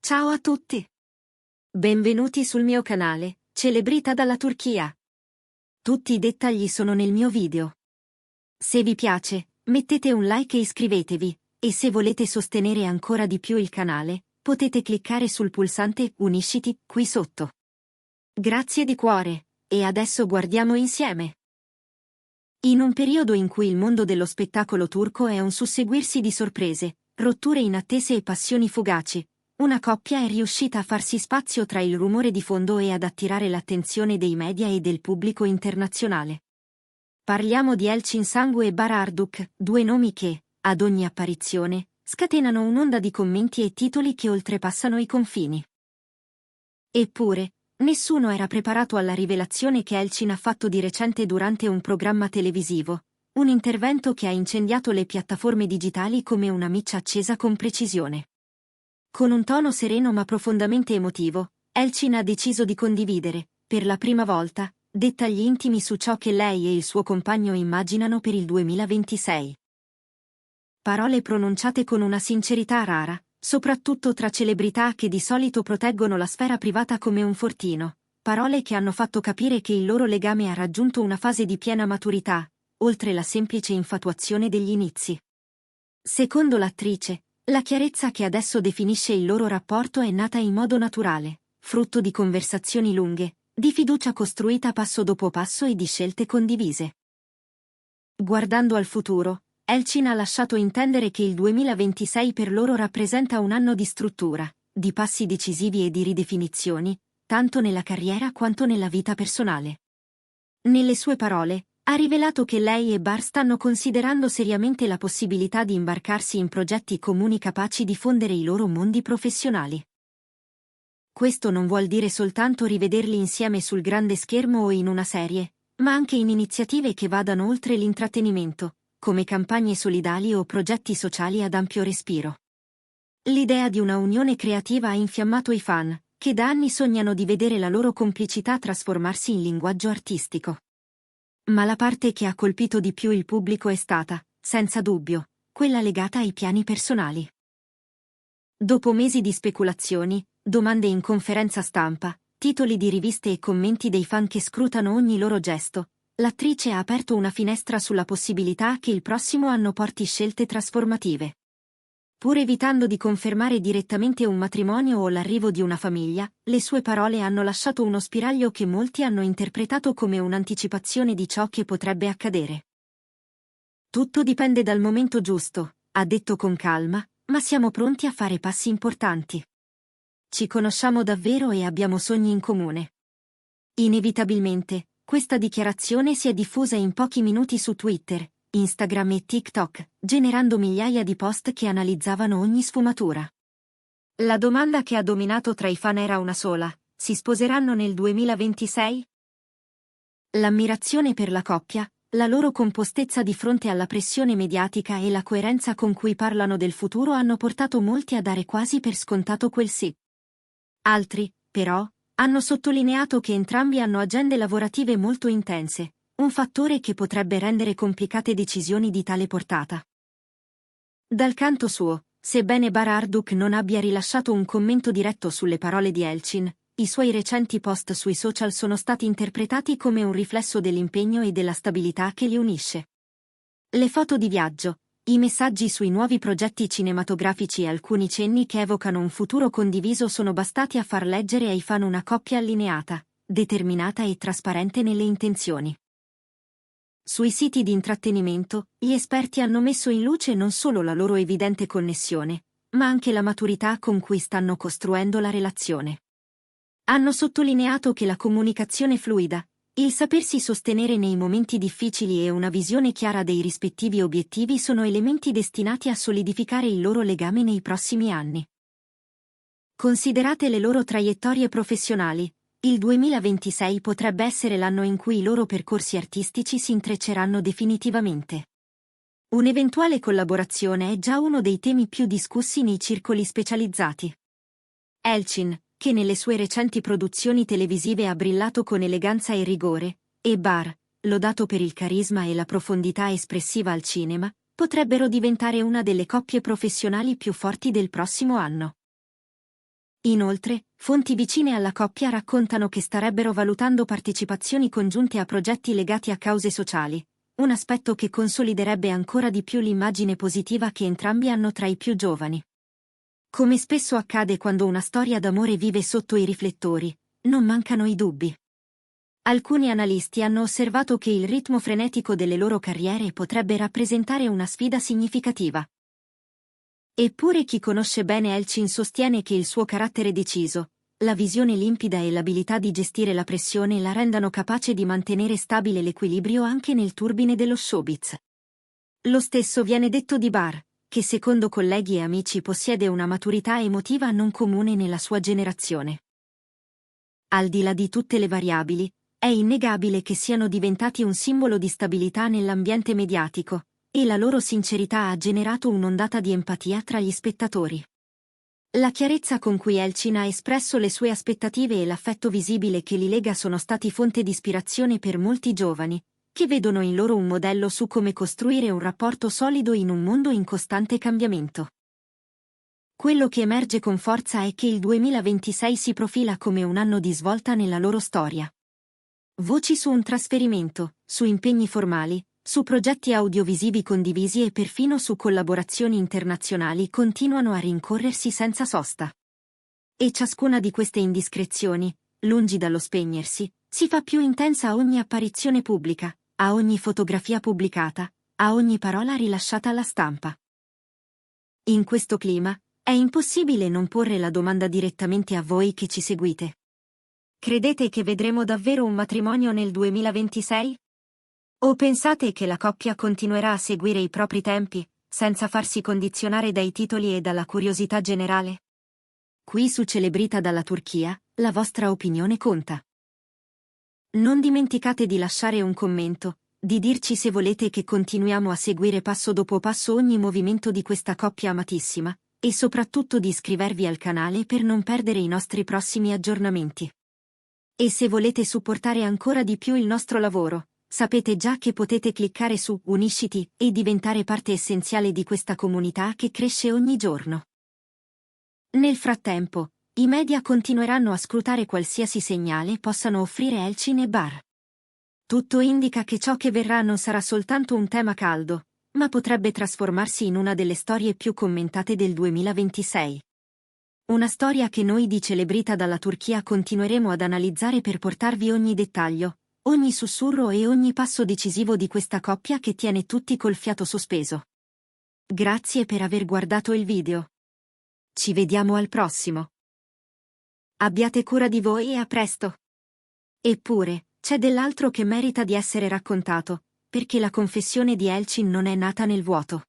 Ciao a tutti! Benvenuti sul mio canale, Celebrita dalla Turchia. Tutti i dettagli sono nel mio video. Se vi piace, mettete un like e iscrivetevi, e se volete sostenere ancora di più il canale, potete cliccare sul pulsante Unisciti qui sotto. Grazie di cuore, e adesso guardiamo insieme. In un periodo in cui il mondo dello spettacolo turco è un susseguirsi di sorprese, rotture inattese e passioni fugaci, una coppia è riuscita a farsi spazio tra il rumore di fondo e ad attirare l'attenzione dei media e del pubblico internazionale. Parliamo di Elçin Sangu e Bara Arduç, due nomi che, ad ogni apparizione, scatenano un'onda di commenti e titoli che oltrepassano i confini. Eppure, nessuno era preparato alla rivelazione che Elçin ha fatto di recente durante un programma televisivo, un intervento che ha incendiato le piattaforme digitali come una miccia accesa con precisione. Con un tono sereno ma profondamente emotivo, Elçin ha deciso di condividere, per la prima volta, dettagli intimi su ciò che lei e il suo compagno immaginano per il 2026. Parole pronunciate con una sincerità rara, soprattutto tra celebrità che di solito proteggono la sfera privata come un fortino, parole che hanno fatto capire che il loro legame ha raggiunto una fase di piena maturità, oltre la semplice infatuazione degli inizi. Secondo l'attrice, la chiarezza che adesso definisce il loro rapporto è nata in modo naturale, frutto di conversazioni lunghe, di fiducia costruita passo dopo passo e di scelte condivise. Guardando al futuro, Elçin ha lasciato intendere che il 2026 per loro rappresenta un anno di struttura, di passi decisivi e di ridefinizioni, tanto nella carriera quanto nella vita personale. Nelle sue parole, ha rivelato che lei e Bar stanno considerando seriamente la possibilità di imbarcarsi in progetti comuni capaci di fondere i loro mondi professionali. Questo non vuol dire soltanto rivederli insieme sul grande schermo o in una serie, ma anche in iniziative che vadano oltre l'intrattenimento, come campagne solidali o progetti sociali ad ampio respiro. L'idea di una unione creativa ha infiammato i fan, che da anni sognano di vedere la loro complicità trasformarsi in linguaggio artistico. Ma la parte che ha colpito di più il pubblico è stata, senza dubbio, quella legata ai piani personali. Dopo mesi di speculazioni, domande in conferenza stampa, titoli di riviste e commenti dei fan che scrutano ogni loro gesto, l'attrice ha aperto una finestra sulla possibilità che il prossimo anno porti scelte trasformative. Pur evitando di confermare direttamente un matrimonio o l'arrivo di una famiglia, le sue parole hanno lasciato uno spiraglio che molti hanno interpretato come un'anticipazione di ciò che potrebbe accadere. Tutto dipende dal momento giusto, ha detto con calma, ma siamo pronti a fare passi importanti. Ci conosciamo davvero e abbiamo sogni in comune. Inevitabilmente, questa dichiarazione si è diffusa in pochi minuti su Twitter, Instagram e TikTok, generando migliaia di post che analizzavano ogni sfumatura. La domanda che ha dominato tra i fan era una sola: si sposeranno nel 2026? L'ammirazione per la coppia, la loro compostezza di fronte alla pressione mediatica e la coerenza con cui parlano del futuro hanno portato molti a dare quasi per scontato quel sì. Altri, però, hanno sottolineato che entrambi hanno agende lavorative molto intense, un fattore che potrebbe rendere complicate decisioni di tale portata. Dal canto suo, sebbene Bara Arduç non abbia rilasciato un commento diretto sulle parole di Elçin, i suoi recenti post sui social sono stati interpretati come un riflesso dell'impegno e della stabilità che li unisce. Le foto di viaggio, i messaggi sui nuovi progetti cinematografici e alcuni cenni che evocano un futuro condiviso sono bastati a far leggere ai fan una coppia allineata, determinata e trasparente nelle intenzioni. Sui siti di intrattenimento, gli esperti hanno messo in luce non solo la loro evidente connessione, ma anche la maturità con cui stanno costruendo la relazione. Hanno sottolineato che la comunicazione fluida, il sapersi sostenere nei momenti difficili e una visione chiara dei rispettivi obiettivi sono elementi destinati a solidificare il loro legame nei prossimi anni. Considerate le loro traiettorie professionali, il 2026 potrebbe essere l'anno in cui i loro percorsi artistici si intrecceranno definitivamente. Un'eventuale collaborazione è già uno dei temi più discussi nei circoli specializzati. Elçin, che nelle sue recenti produzioni televisive ha brillato con eleganza e rigore, e Bar, lodato per il carisma e la profondità espressiva al cinema, potrebbero diventare una delle coppie professionali più forti del prossimo anno. Inoltre, fonti vicine alla coppia raccontano che starebbero valutando partecipazioni congiunte a progetti legati a cause sociali, un aspetto che consoliderebbe ancora di più l'immagine positiva che entrambi hanno tra i più giovani. Come spesso accade quando una storia d'amore vive sotto i riflettori, non mancano i dubbi. Alcuni analisti hanno osservato che il ritmo frenetico delle loro carriere potrebbe rappresentare una sfida significativa. Eppure chi conosce bene Elchin sostiene che il suo carattere deciso, la visione limpida e l'abilità di gestire la pressione la rendano capace di mantenere stabile l'equilibrio anche nel turbine dello showbiz. Lo stesso viene detto di Barr, che secondo colleghi e amici possiede una maturità emotiva non comune nella sua generazione. Al di là di tutte le variabili, è innegabile che siano diventati un simbolo di stabilità nell'ambiente mediatico, e la loro sincerità ha generato un'ondata di empatia tra gli spettatori. La chiarezza con cui Elchin ha espresso le sue aspettative e l'affetto visibile che li lega sono stati fonte di ispirazione per molti giovani, che vedono in loro un modello su come costruire un rapporto solido in un mondo in costante cambiamento. Quello che emerge con forza è che il 2026 si profila come un anno di svolta nella loro storia. Voci su un trasferimento, su impegni formali, su progetti audiovisivi condivisi e perfino su collaborazioni internazionali continuano a rincorrersi senza sosta. E ciascuna di queste indiscrezioni, lungi dallo spegnersi, si fa più intensa a ogni apparizione pubblica, a ogni fotografia pubblicata, a ogni parola rilasciata alla stampa. In questo clima, è impossibile non porre la domanda direttamente a voi che ci seguite. Credete che vedremo davvero un matrimonio nel 2026? O pensate che la coppia continuerà a seguire i propri tempi, senza farsi condizionare dai titoli e dalla curiosità generale? Qui su Celebrita dalla Turchia, la vostra opinione conta. Non dimenticate di lasciare un commento, di dirci se volete che continuiamo a seguire passo dopo passo ogni movimento di questa coppia amatissima, e soprattutto di iscrivervi al canale per non perdere i nostri prossimi aggiornamenti. E se volete supportare ancora di più il nostro lavoro, sapete già che potete cliccare su Unisciti e diventare parte essenziale di questa comunità che cresce ogni giorno. Nel frattempo, i media continueranno a scrutare qualsiasi segnale possano offrire Elchin e Barr. Tutto indica che ciò che verrà non sarà soltanto un tema caldo, ma potrebbe trasformarsi in una delle storie più commentate del 2026. Una storia che noi di Celebrita dalla Turchia continueremo ad analizzare per portarvi ogni dettaglio, ogni sussurro e ogni passo decisivo di questa coppia che tiene tutti col fiato sospeso. Grazie per aver guardato il video. Ci vediamo al prossimo. Abbiate cura di voi e a presto. Eppure, c'è dell'altro che merita di essere raccontato, perché la confessione di Elchin non è nata nel vuoto.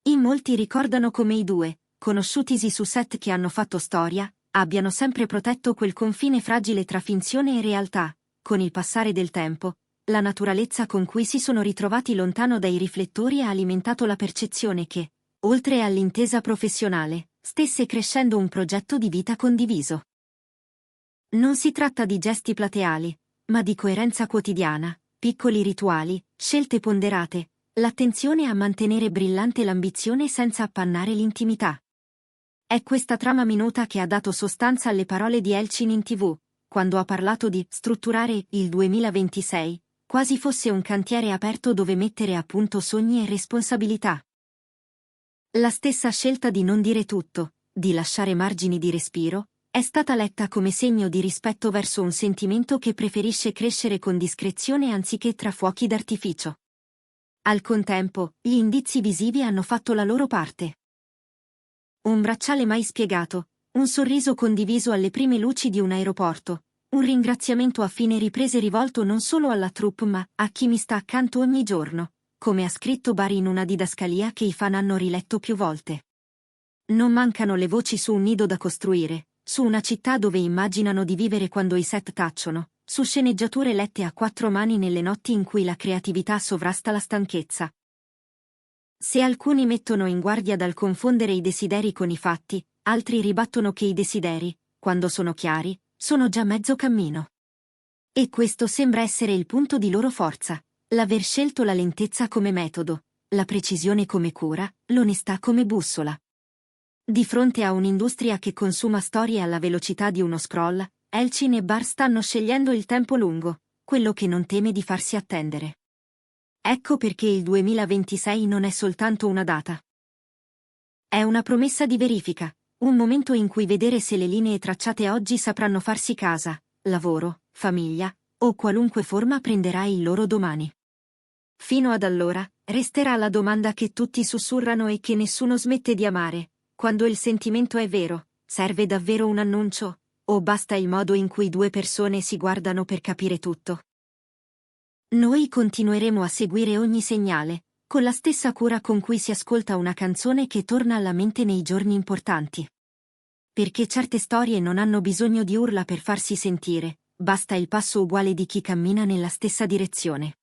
In molti ricordano come i due, conosciutisi su set che hanno fatto storia, abbiano sempre protetto quel confine fragile tra finzione e realtà. Con il passare del tempo, la naturalezza con cui si sono ritrovati lontano dai riflettori ha alimentato la percezione che, oltre all'intesa professionale, stesse crescendo un progetto di vita condiviso. Non si tratta di gesti plateali, ma di coerenza quotidiana, piccoli rituali, scelte ponderate, l'attenzione a mantenere brillante l'ambizione senza appannare l'intimità. È questa trama minuta che ha dato sostanza alle parole di Elchin in TV, quando ha parlato di strutturare il 2026, quasi fosse un cantiere aperto dove mettere a punto sogni e responsabilità. La stessa scelta di non dire tutto, di lasciare margini di respiro, è stata letta come segno di rispetto verso un sentimento che preferisce crescere con discrezione anziché tra fuochi d'artificio. Al contempo, gli indizi visivi hanno fatto la loro parte. Un bracciale mai spiegato, un sorriso condiviso alle prime luci di un aeroporto, un ringraziamento a fine riprese rivolto non solo alla troupe ma a chi mi sta accanto ogni giorno, come ha scritto Barry in una didascalia che i fan hanno riletto più volte. Non mancano le voci su un nido da costruire, su una città dove immaginano di vivere quando i set tacciono, su sceneggiature lette a quattro mani nelle notti in cui la creatività sovrasta la stanchezza. Se alcuni mettono in guardia dal confondere i desideri con i fatti, altri ribattono che i desideri, quando sono chiari, sono già mezzo cammino. E questo sembra essere il punto di loro forza, l'aver scelto la lentezza come metodo, la precisione come cura, l'onestà come bussola. Di fronte a un'industria che consuma storie alla velocità di uno scroll, Elchin e Bar stanno scegliendo il tempo lungo, quello che non teme di farsi attendere. Ecco perché il 2026 non è soltanto una data. È una promessa di verifica, un momento in cui vedere se le linee tracciate oggi sapranno farsi casa, lavoro, famiglia, o qualunque forma prenderà il loro domani. Fino ad allora, resterà la domanda che tutti sussurrano e che nessuno smette di amare: quando il sentimento è vero, serve davvero un annuncio, o basta il modo in cui due persone si guardano per capire tutto? Noi continueremo a seguire ogni segnale, con la stessa cura con cui si ascolta una canzone che torna alla mente nei giorni importanti. Perché certe storie non hanno bisogno di urla per farsi sentire, basta il passo uguale di chi cammina nella stessa direzione.